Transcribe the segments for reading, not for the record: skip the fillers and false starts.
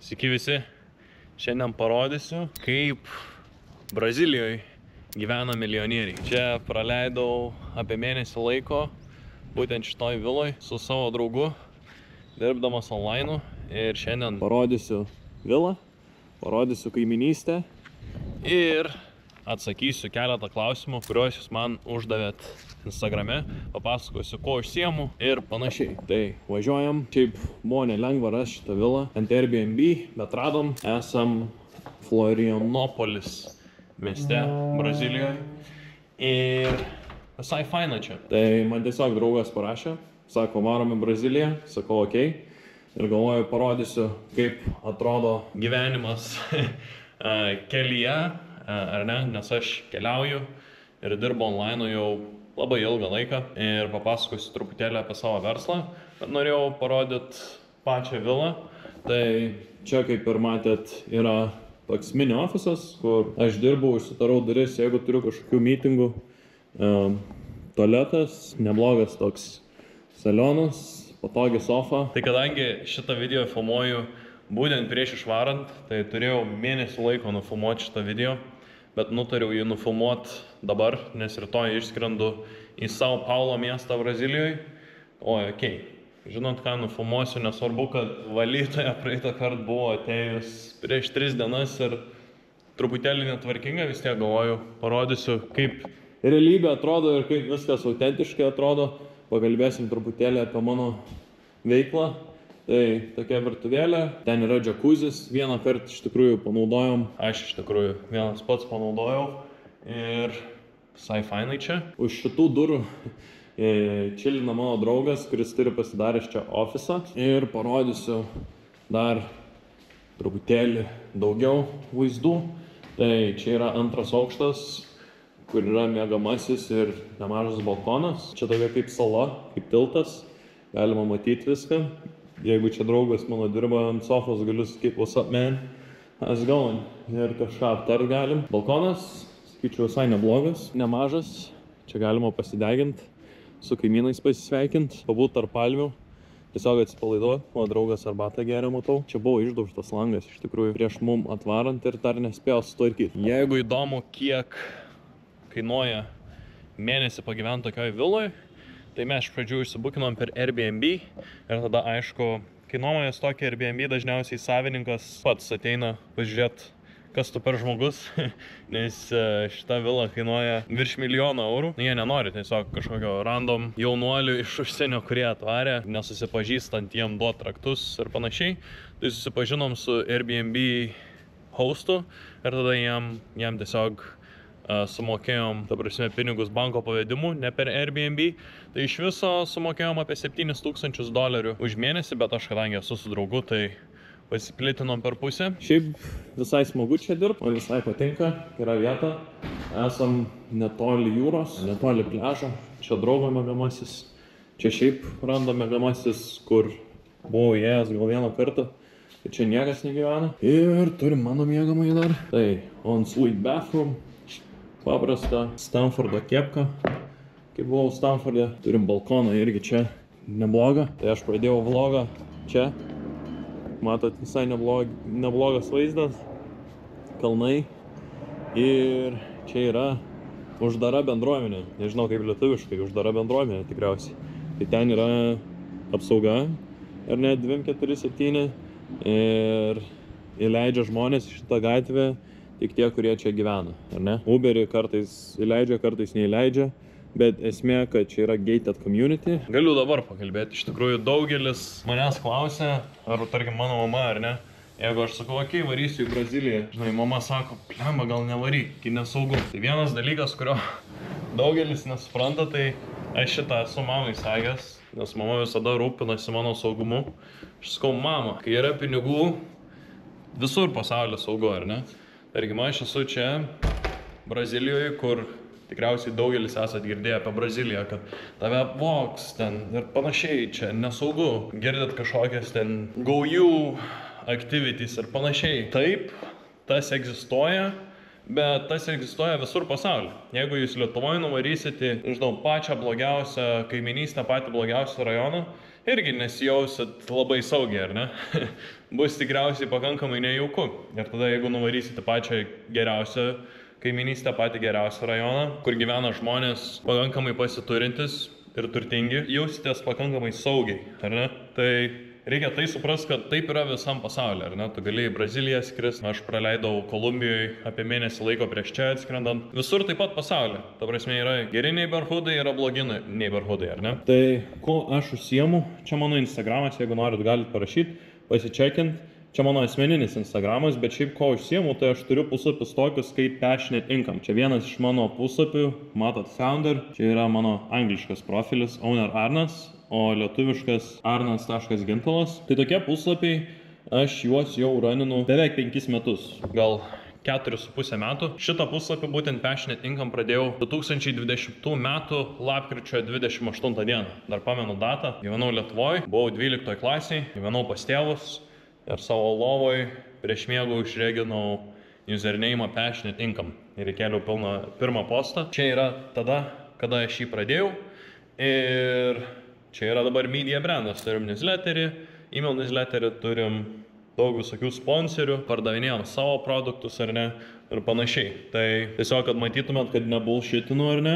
Sveiki visi, šiandien parodysiu, kaip Brazilijoje gyvena milijonieriai. Čia praleidau apie mėnesį laiko, būtent šitoj viloj su savo draugu, dirbdamas online. Ir šiandien parodysiu vilą, parodysiu kaiminystę ir atsakysiu keletą klausimų, kuriuos jūs man uždavėt Instagrame, papasakosiu, ko užsiemu ir panašiai. Tai važiuojam, šiaip buvo nelengva rasti šitą vilą ant Airbnb, bet radom, esam Florianopolis mieste, Brazilijoje ir visai faina čia. Tai man tiesiog draugas parašė, sako, varom į Braziliją, sakau, okei, ir galvoju, parodysiu, kaip atrodo gyvenimas kelyje, ar ne, nes aš keliauju ir dirbu online jau labai ilgą laiką ir papasakosiu truputėlį apie savo verslą, bet norėjau parodyti pačią vilą. Tai čia, kaip ir matėt, yra toks mini ofisas, kur aš dirbu, užsidarau duris, jeigu turiu kažkokių meetingų. Tualetas, neblogas toks salionas, patogi sofa. Tai kadangi šitą video filmuoju būtent prieš išvarant, tai turėjau mėnesį laiko nufilmuoti šitą video, bet nutariau jį nufilmuoti dabar, nes rytoj išskrendu į São Paulo miestą Brazilijoje. Oi, okei. Žinot ką, nufilmuosiu, nesvarbu, kad valytoja praeitą kartą buvo atėjus prieš 3 dienas ir truputėlį netvarkinga, vis tiek galvoju, parodysiu, kaip realybė atrodo ir kaip viskas autentiškai atrodo. Pakalbėsim truputėlį apie mano veiklą. Tai tokia virtuvėlė, ten yra džakuzis, vieną kartą iš tikrųjų panaudojom, aš iš tikrųjų vienas pats panaudojau ir visai fainai čia. Už šitų durų čilina mano draugas, kuris turi pasidaręs čia ofisą ir parodysiu dar truputėlį daugiau vaizdų. Tai čia yra antras aukštas, kur yra miegamasis ir nemažas balkonas. Čia tokia kaip sala, kaip tiltas, galima matyti viską. Jeigu čia draugas mano dirba ant sofos, galiu sakyti, what's up man, how's it going? Ir kažką aptart galim. Balkonas, sakyčiau, visai neblogas, nemažas. Čia galima pasideginti, su kaimynais pasisveikinti, pabūt tarp palmių, tiesiog atsipalaiduoti. Mano draugas arbatą geria, matau. Čia buvo išdaužtas langas, iš tikrųjų, prieš mum atvarant ir dar nespėjau sutvarkyti. Jeigu įdomu, kiek kainuoja mėnesį pagyventi tokioj viloj, tai mes iš pradžių išsibukinom per Airbnb ir tada, aišku, kai nuomojas tokį Airbnb, dažniausiai savininkas pats ateina pažiūrėti, kas tu per žmogus, nes šita vila kainuoja virš 1 000 000 eurų. Jie nenori tiesiog kažkokio random jaunuolių iš užsienio, kurie atvarė, nesusipažįstant jiem duoti raktus ir panašiai. Tai susipažinom su Airbnb hostu ir tada jam tiesiog sumokėjom, ta prasme, pinigus banko pavedimu, ne per Airbnb. Tai iš viso sumokėjom apie $7,000 už mėnesį, bet aš kadangi esu su draugu, tai pasiplitinom per pusę. Šiaip visai smagu čia dirbti, man visai patinka, yra vieta. Esam netoli jūros, netoli pliažo. Čia draugo miegamasis. Čia šiaip randam miegamasis, kur buvau įėjęs gal vieną kartą. Tai čia niekas negyvena. Ir turim mano miegamąjį dar. Tai on-suite bathroom. Paprasta Stanfordo kepka, kai buvau Stanforde. Turim balkoną irgi čia neblogą. Tai aš pradėjau vlogą čia. Matot, visai neblogas vaizdas. Kalnai. Ir čia yra uždara bendruomenė. Nežinau kaip lietuviškai, uždara bendruomenė tikriausiai. Tai ten yra apsauga, ar ne, 247. Ir įleidžia žmonės į šitą gatvę tik tie, kurie čia gyvena, ar ne? Uberį kartais įleidžia, kartais neįleidžia, bet esmė, kad čia yra gated community. Galiu dabar pakalbėti, iš tikrųjų daugelis manęs klausia, ar tarkim mano mama, ar ne? Jeigu aš sakau, okei, varysiu į Braziliją, žinai, mama sako, plemba, gal nevaryk, kai nesaugu. Tai vienas dalykas, kurio daugelis nesupranta, tai aš šitą esu mamai sakęs, nes mama visada rūpinasi mano saugumu. Aš sakau, mama, kai yra pinigų, visur pasaulyje saugu, ar ne? Tarkim, aš esu čia Brazilijoje, kur tikriausiai daugelis esat girdėję apie Braziliją, kad tave apvogs ten ir panašiai, čia nesaugu. Girdėt kažkokias ten gaujų activities ir panašiai. Taip, tas egzistuoja, bet tas egzistuoja visur pasaulyje. Jeigu jūs Lietuvoje nuvarysite, žinau, pačią blogiausią kaiminystę, patį blogiausią rajoną, irgi nesijausit labai saugiai, ar ne? Bus tikriausiai pakankamai nejauku. Ir tada, jeigu nuvarysite pačią geriausią kaiminystę, patį geriausią rajoną, kur gyvena žmonės pakankamai pasiturintis ir turtingi, jausitės pakankamai saugiai, ar ne? Tai reikia tai suprasti, kad taip yra visam pasaulyje, ar ne? Tu gali į Braziliją skristi, aš praleidau Kolumbijoje apie mėnesį laiko prieš čia atskrendant. Visur taip pat pasaulyje. Ta prasme, yra geri neighborhoodai, yra blogi neighborhoodai, ar ne? Tai ko aš užsiemu? Čia mano Instagramas, jeigu norit, galite parašyti, pasičekint. Čia mano asmeninis Instagramas, bet šiaip ko užsiemu, tai aš turiu puslapius tokius kaip Passionate Income. Čia vienas iš mano puslapių, matot Founder, čia yra mano angliškas profilis Owner Arnas, o lietuviškas arnas.gintalas. Tai tokie puslapiai, aš juos jau raninu beveik 5 metus, gal 4,5 metų. Šitą puslapį būtent Passionate Income pradėjau 2020 metų lapkričio 28 dieną. Dar pamenu datą, gyvenau Lietuvoje, buvau 12 klasiai, gyvenau pas tėvus. Ir savo lovoj prieš miegų išreginau username Passionate Income ir įkėliau pirmą postą. Čia yra tada, kada aš jį pradėjau ir čia yra dabar media brandas. Turim newsletterį, email newsletterį, turim daug visokių sponsorių, pardavinėjom savo produktus ar ne ir panašiai. Tai tiesiog, kad matytumėt, kad nebullshitinu ar ne.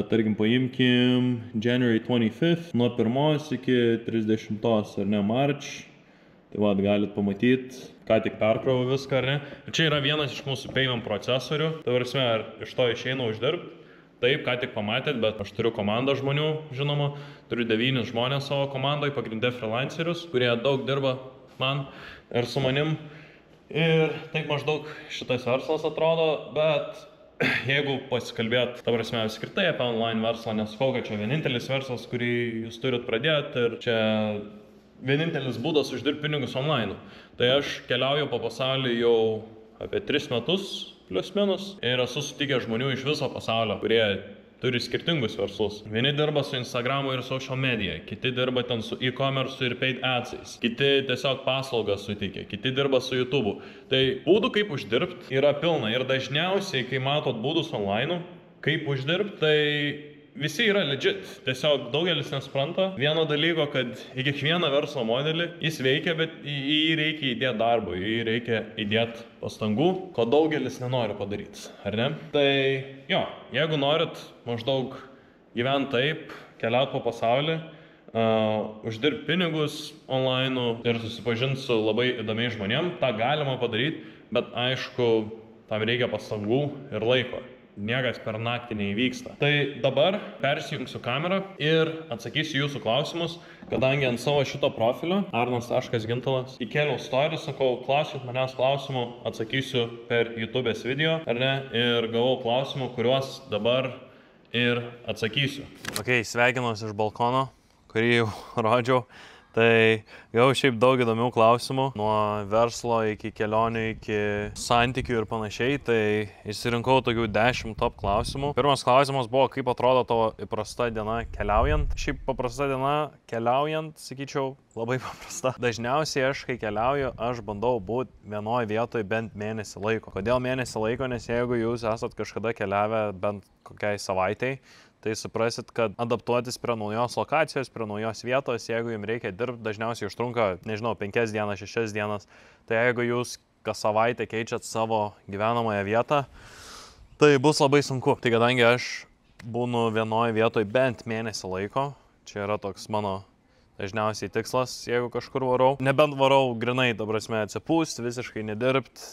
Tarkim, paimkim January 25th, nuo 1 iki 30 ar ne March. Tai va, galit pamatyti, ką tik perkrovau viską, ar ne. Ir čia yra vienas iš mūsų payment procesorių. Tai prasme, ar iš to išeina uždirbti? Taip, ką tik pamatėt, bet aš turiu komandą žmonių, žinoma. Turiu 9 žmonės savo komandai, pagrindė freelancerius, kurie daug dirba man ir su manim. Ir taip maždaug šitas verslas atrodo, bet jeigu pasikalbėt, ta prasme, apskritai apie online verslą, nesakau, kad čia vienintelis verslas, kurį jūs turit pradėti ir čia vienintelis būdas uždirbti pinigus online. Tai aš keliauju po pasaulį jau apie 3 metus, plius minus, ir esu sutikęs žmonių iš viso pasaulio, kurie turi skirtingus verslus. Vieni dirba su Instagramu ir social media, kiti dirba ten su e-commerce ir paid adsais, kiti tiesiog paslaugas suteikia, kiti dirba su YouTube'u. Tai būdų kaip uždirbti yra pilna ir dažniausiai, kai matot būdus online, kaip uždirbti, tai visi yra legit, tiesiog daugelis nespranta vieno dalyko, kad į kiekvieną verslo modelį jis veikia, bet į jį reikia įdėti darbo, į jį reikia įdėti pastangų, ko daugelis nenori padaryti, ar ne? Tai jo, jeigu norit maždaug gyventi taip, keliauti po pasaulį, uždirbti pinigus online ir susipažinti su labai įdomiais žmonėm, tą galima padaryti, bet aišku, tam reikia pastangų ir laiko. Niekas per naktį neįvyksta. Tai dabar persijungsiu kamerą ir atsakysiu jūsų klausimus, kadangi ant savo šito profilio, arnas.gintalas, įkėliau story, sakau, klausyt manęs klausimų, atsakysiu per YouTube'ės video, ar ne, ir gavau klausimų, kuriuos dabar ir atsakysiu. Ok, sveikinuosi iš balkono, kurį jau rodžiau. Tai gavau šiaip daug įdomių klausimų, nuo verslo iki kelionių, iki santykių ir panašiai, tai išsirinkau tokių 10 top klausimų. Pirmas klausimas buvo, kaip atrodo tavo įprasta diena keliaujant. Šiaip paprasta diena keliaujant, sakyčiau, labai paprasta. Dažniausiai aš, kai keliauju, aš bandau būti vienoje vietoje bent mėnesį laiko. Kodėl mėnesį laiko? Nes jeigu jūs esat kažkada keliavę bent kokiai savaitei, tai suprasit, kad adaptuotis prie naujos lokacijos, prie naujos vietos, jeigu jums reikia dirbti, dažniausiai užtrunka, nežinau, 5 dienas, 6 dienas. Tai jeigu jūs kas savaitę keičiat savo gyvenamąją vietą, tai bus labai sunku. Tai kadangi aš būnu vienoje vietoje bent mėnesį laiko, čia yra toks mano dažniausiai tikslas, jeigu kažkur varau. Nebent varau grinai, ta prasme, atsipūsti, visiškai nedirbt,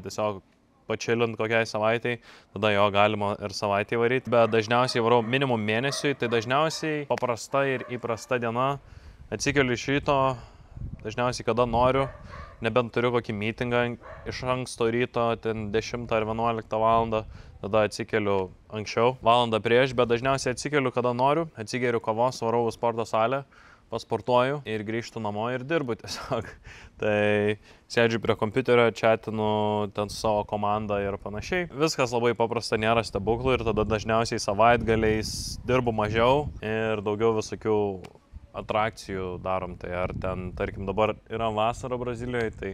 tiesiog pačilint kokiai savaitai, tada jo galima ir savaitį varyti, bet dažniausiai varau minimum mėnesiui, tai dažniausiai paprasta ir įprasta diena, atsikeliu iš ryto, dažniausiai kada noriu, nebent turiu kokį meetingą iš anksto ryto, ten 10 ar 11 valandą, tada atsikeliu anksčiau, valandą prieš, bet dažniausiai atsikeliu kada noriu, atsigeriu kavos, varau į sporto salę, pasportuoju ir grįžtu namo ir dirbu tiesiog. Tai sėdžiu prie kompiuterio, chatinu ten su savo komanda ir panašiai. Viskas labai paprasta, nėra stebuklų ir tada dažniausiai savaitgaliais dirbu mažiau ir daugiau visokių atrakcijų darom. Tai ar ten, tarkim, dabar yra vasara Brazilijoje, tai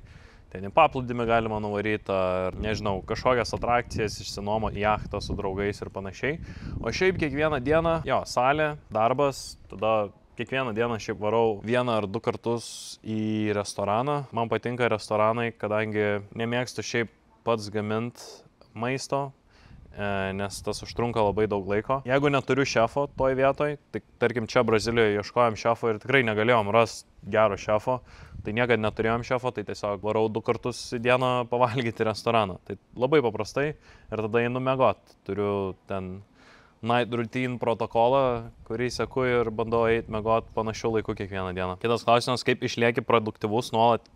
ten į paplūdimį galima nuvaryti, ar nežinau, kažkokias atrakcijas išsinuomot jachtą su draugais ir panašiai. O šiaip kiekvieną dieną, jo, salė, darbas, tada kiekvieną dieną šiaip varau 1 ar 2 kartus į restoraną. Man patinka restoranai, kadangi nemėgstu šiaip pats gamint maisto, nes tas užtrunka labai daug laiko. Jeigu neturiu šefo toj vietoj, tai tarkim čia Brazilijoje ieškojom šefo ir tikrai negalėjom rasti gero šefo, tai niekada neturėjom šefo, tai tiesiog varau 2 kartus į dieną pavalgyti į restoraną. Tai labai paprastai ir tada einu miegot. Turiu ten night routine protokolą, kurį seku ir bandau eiti miegot panašiu laiku kiekvieną dieną. Kitas klausimas, kaip išlieki produktyvus nuolat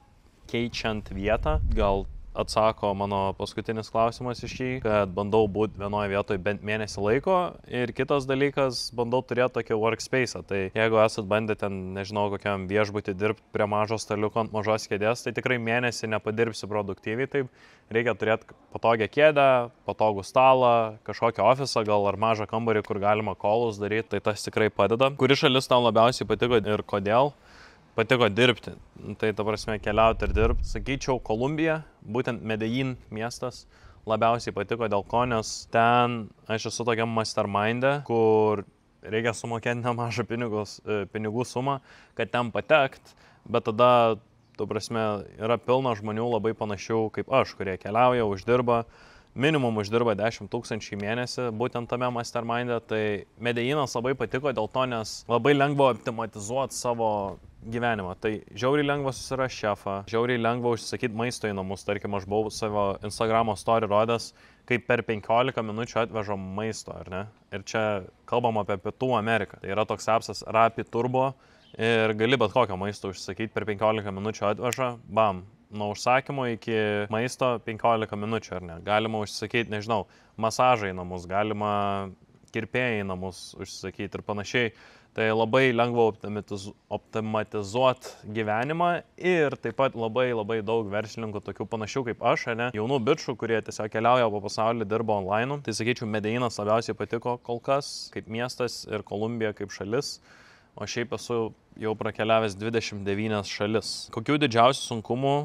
keičiant vietą? Gal atsako mano paskutinis klausimas iš jį, kad bandau būti vienoje vietoje bent mėnesį laiko ir kitas dalykas, bandau turėti tokį workspace'ą. Tai jeigu esat bandę ten, nežinau, kokiam viešbutį dirbti prie mažo staliuko ant mažos kėdės, tai tikrai mėnesį nepadirbsi produktyviai, taip reikia turėti patogią kėdę, patogų stalą, kažkokį ofisą gal ar mažą kambarį, kur galima kolus daryti, tai tas tikrai padeda. Kuri šalis tau labiausiai patiko ir kodėl? Patiko dirbti, tai ta prasme keliauti ir dirbti. Sakyčiau, Kolumbija, būtent Medellin miestas, labiausiai patiko dėl ko, nes ten aš esu tokiam mastermind'e, kur reikia sumokėti nemažą pinigų sumą, kad ten patekt, bet tada, ta prasme, yra pilna žmonių labai panašių kaip aš, kurie keliauja, uždirba. Minimum uždirba 10 000 į mėnesį, būtent tame mastermind'e, tai Medellinas labai patiko dėl to, nes labai lengva optimatizuoti savo gyvenimą. Tai žiauriai lengva susirasti šefą, žiauriai lengva užsisakyti maisto į namus. Tarkim, aš buvau savo Instagramo story rodęs, kaip per 15 minučių atvežam maisto, ar ne? Ir čia kalbam apie Pietų Ameriką. Tai yra toks appsas Rappi Turbo ir gali bet kokio maisto užsisakyti, per 15 minučių atveža, bam. Nuo užsakymo iki maisto 15 minučių, ar ne? Galima užsisakyti, nežinau, masažą į namus, galima kirpėją į namus užsisakyti ir panašiai. Tai labai lengva optimatizuoti gyvenimą ir taip pat labai daug verslininkų, tokių panašių kaip aš, ne? Jaunų bičių, kurie tiesiog keliauja po pasaulį, dirba online. Tai sakyčiau, Medellinas labiausiai patiko kol kas kaip miestas ir Kolumbija kaip šalis. O šiaip esu jau prakeliavęs 29 šalis. Kokių didžiausių sunkumų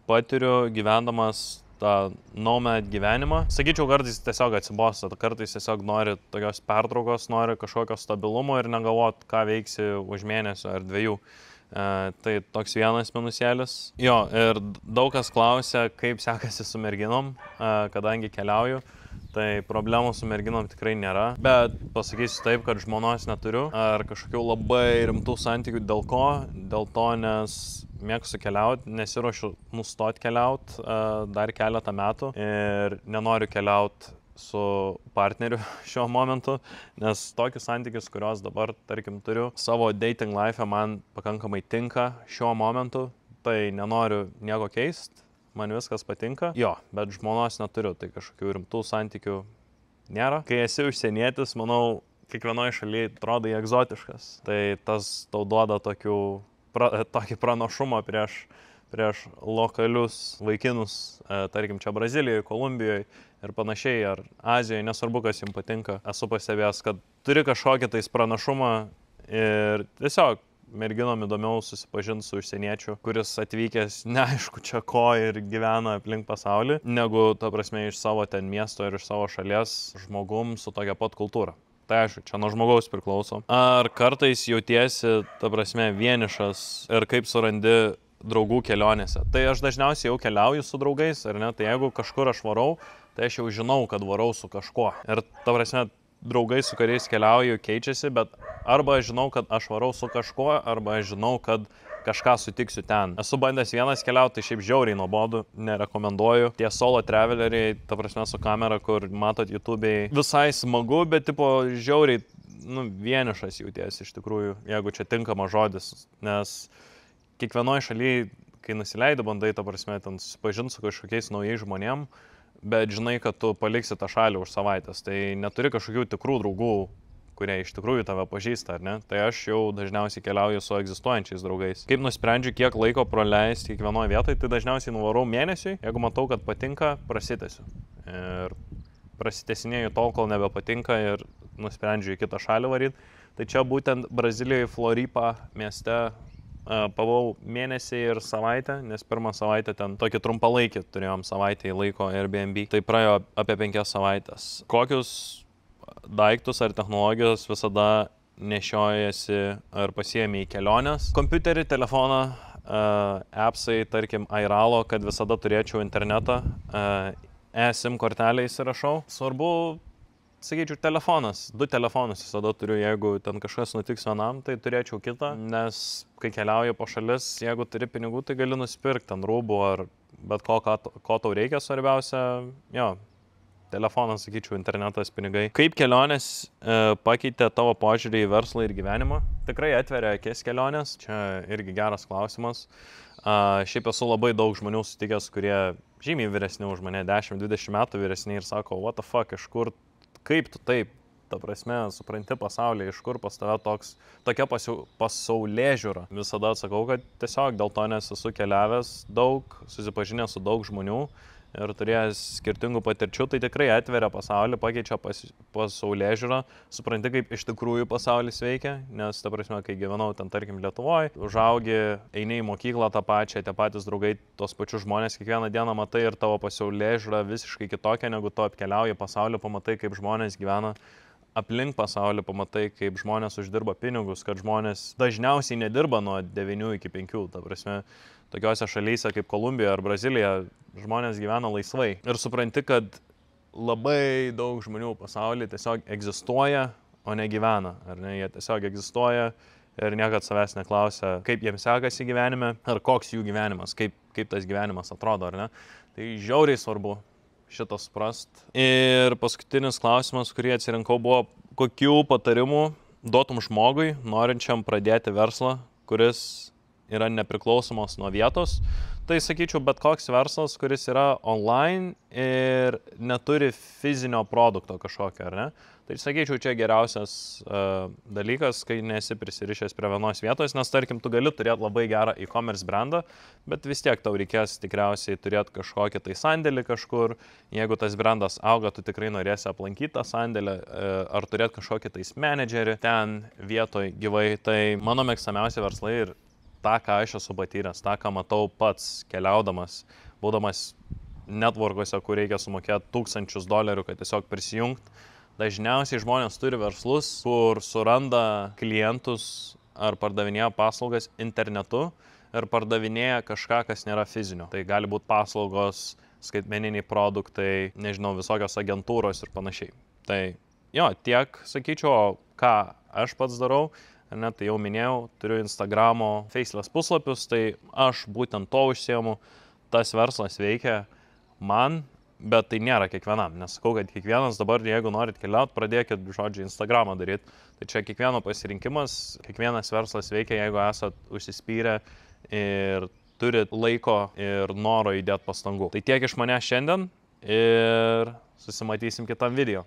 patiriu gyvendamas tą nomad gyvenimą? Sakyčiau, kartais tiesiog atsibosta, kartais tiesiog nori tokios pertraukos, nori kažkokio stabilumo ir negalvot, ką veiksi už mėnesio ar 2. Tai toks vienas minusėlis. Jo, ir daug kas klausia, kaip sekasi su merginom, kadangi keliauju. Tai problemų su merginom tikrai nėra, bet pasakysiu taip, kad žmonos neturiu ar kažkokių labai rimtų santykių. Dėl ko? Dėl to, nes mėgstu keliauti, nesiruošiu nustoti keliauti dar keletą metų ir nenoriu keliauti su partneriu šiuo momentu, nes tokius santykius, kuriuos dabar, tarkim, turiu savo dating life, man pakankamai tinka šiuo momentu, tai nenoriu nieko keisti. Man viskas patinka. Jo, bet žmonos neturiu, tai kažkokių rimtų santykių nėra. Kai esi užsienietis, manau, kiekvienoje šalyje atrodai egzotiškas. Tai tas tau duoda tokį pranašumą prieš lokalius vaikinus, tarkim, čia Brazilijoje, Kolumbijoje ir panašiai, ar Azijoje, nesvarbu, kas jums patinka. Esu pastebėjęs, kad turi kažkokį tais pranašumą ir tiesiog merginom įdomiau susipažinti su užsieniečiu, kuris atvykęs neaišku čia ko ir gyvena aplink pasaulį, negu, ta prasme, iš savo ten miesto ir iš savo šalies žmogum su tokia pat kultūra. Tai aišku, čia nuo žmogaus priklauso. Ar kartais jautiesi, ta prasme, vienišas ir kaip surandi draugų kelionėse? Tai aš dažniausiai jau keliauju su draugais, ar ne? Tai jeigu kažkur aš varau, tai aš jau žinau, kad varau su kažkuo. Ir, ta prasme, draugai, su kuriais keliauju, keičiasi, bet arba aš žinau, kad aš varau su kažkuo, arba aš žinau, kad kažką sutiksiu ten. Esu bandęs vienas keliauti, tai šiaip žiauriai nuobodu, nerekomenduoju. Tie solo traveleriai, ta prasme, su kamera, kur matot YouTube'ai, visai smagu, bet tipo žiauriai, vienišas jautiesi iš tikrųjų, jeigu čia tinkamas žodis, nes kiekvienoje šalyje, kai nusileidi, bandai, ta prasme, ten susipažinti su kažkokiais naujais žmonėm, bet žinai, kad tu paliksi tą šalį už savaitės, tai neturi kažkokių tikrų draugų, kurie iš tikrųjų tave pažįsta, ar ne? Tai aš jau dažniausiai keliauju su egzistuojančiais draugais. Kaip nusprendžiu, kiek laiko praleisti kiekvienoje vietoje, tai dažniausiai nuvarau mėnesiui, jeigu matau, kad patinka, prasitęsiu. Ir prasitęsinėju tol, kol nebepatinka ir nusprendžiu į kitą šalį varyti. Tai čia būtent Brazilijoje Floripa mieste pabuvau mėnesį ir savaitę, nes pirmą savaitę ten tokį trumpalaikį turėjom savaitę į laiko Airbnb. Tai praėjo apie 5 savaitės. Kokius daiktus ar technologijos visada nešiojasi ar pasiemi į keliones. Kompiuterį, telefoną, appsai, tarkim, Airalo, kad visada turėčiau internetą, eSIM kortelę įsirašau. Svarbu, sakyčiau, telefonas. 2 telefonus visada turiu, jeigu ten kažkas nutiks vienam, tai turėčiau kitą, nes kai keliauju po šalis, jeigu turi pinigų, tai gali nusipirkti ten rūbų ar bet ko tau reikia, svarbiausia, jo, telefonas, sakyčiau, internetas, pinigai. Kaip kelionės pakeitė tavo požiūrį į verslą ir gyvenimą? Tikrai atveria akis kelionės, čia irgi geras klausimas. Šiaip esu labai daug žmonių sutikęs, kurie žymiai vyresni už mane, 10-20 metų vyresni ir sako, what the fuck, iš kur, kaip tu taip, ta prasme, supranti pasaulį, iš kur pas tave tokia pasaulėžiūra. Visada atsakau, kad tiesiog dėl to, nes esu keliavęs daug, susipažinęs su daug žmonių ir turėjęs skirtingų patirčių, tai tikrai atveria pasaulį, pakeičia pasaulėžiūrą, supranti, kaip iš tikrųjų pasaulis veikia, nes, ta prasme, kai gyvenau ten, tarkim, Lietuvoje, užaugi, eini į mokyklą tą pačią, tie patys draugai, tos pačius žmonės kiekvieną dieną matai ir tavo pasaulėžiūra visiškai kitokia, negu tu apkeliauji pasaulį, pamatai, kaip žmonės gyvena aplink pasaulį, pamatai, kaip žmonės uždirba pinigus, kad žmonės dažniausiai nedirba nuo 9 iki 5, ta prasme, tokiose šalyse kaip Kolumbija ar Brazilija žmonės gyvena laisvai. Ir supranti, kad labai daug žmonių pasaulyje tiesiog egzistuoja, o ne gyvena, ar ne, jie tiesiog egzistuoja ir niekad savęs neklausia, kaip jiems sekasi gyvenime, ar koks jų gyvenimas, kaip tas gyvenimas atrodo, ar ne. Tai žiauriai svarbu šitą suprast. Ir paskutinis klausimas, kurį atsirinkau, buvo, kokių patarimų duotum žmogui, norinčiam pradėti verslą, kuris yra nepriklausomas nuo vietos. Tai sakyčiau, bet koks verslas, kuris yra online ir neturi fizinio produkto kažkokio, ar ne? Tai sakyčiau, čia geriausias dalykas, kai nesi prisirišęs prie vienos vietos, nes tarkim, tu gali turėti labai gerą e-commerce brandą, bet vis tiek tau reikės tikriausiai turėti kažkokį tai sandėlį kažkur. Jeigu tas brandas auga, tu tikrai norėsi aplankyti tą sandėlį ar turėti kažkokį tais menedžerį ten vietoj gyvai. Tai mano mėgstamiausi verslai ir tą, ką aš esu patyręs, tą, ką matau pats keliaudamas, būdamas networkuose, kur reikia sumokėti $1000, kad tiesiog prisijungti. Dažniausiai žmonės turi verslus, kur suranda klientus ar pardavinėja paslaugas internetu ir pardavinėja kažką, kas nėra fizinio. Tai gali būti paslaugos, skaitmeniniai produktai, nežinau, visokios agentūros ir panašiai. Tai jo, tiek, sakyčiau, ką aš pats darau. Ne, tai jau minėjau, turiu Instagramo, Faceless puslapius, tai aš būtent to užsiemu, tas verslas veikia man, bet tai nėra kiekvienam, nes sakau, kad kiekvienas dabar, jeigu norit keliauti, pradėkit, žodžiu, Instagramą daryti, tai čia kiekvieno pasirinkimas, kiekvienas verslas veikia, jeigu esat užsispyrę ir turit laiko ir noro įdėti pastangų. Tai tiek iš manęs šiandien ir susimatysim kitam video.